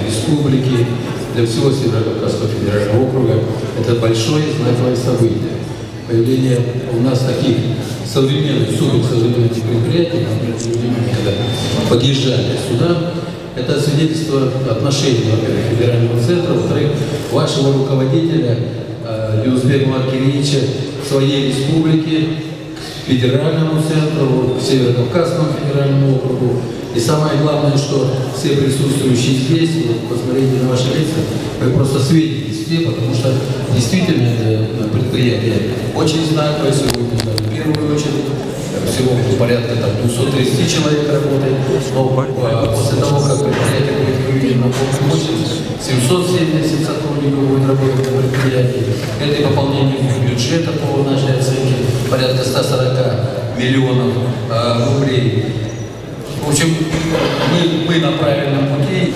республики, для всего Северо-Кавказского федерального округа. Это большое знаковое событие. Появление у нас таких современных, суперсовременных предприятий, когда подъезжали сюда, это свидетельство отношений, во-первых, федерального центра, во-вторых, вашего руководителя Юзбека Маркевича к своей республике, к федеральному центру, к Северо-Кавказскому федеральному округу. И самое главное, что все присутствующие здесь, вот, посмотрите на ваши лица, вы просто светитесь все, потому что действительно это предприятие очень знаковое сегодня, в первую очередь. Всего порядка 230 человек работает, но после того, как предприятие будет выведено на полную мощность, 770 сотрудников будет работать на предприятии. Это и пополнение бюджета по нашей оценке порядка 140 миллионов рублей. В общем, мы на правильном пути.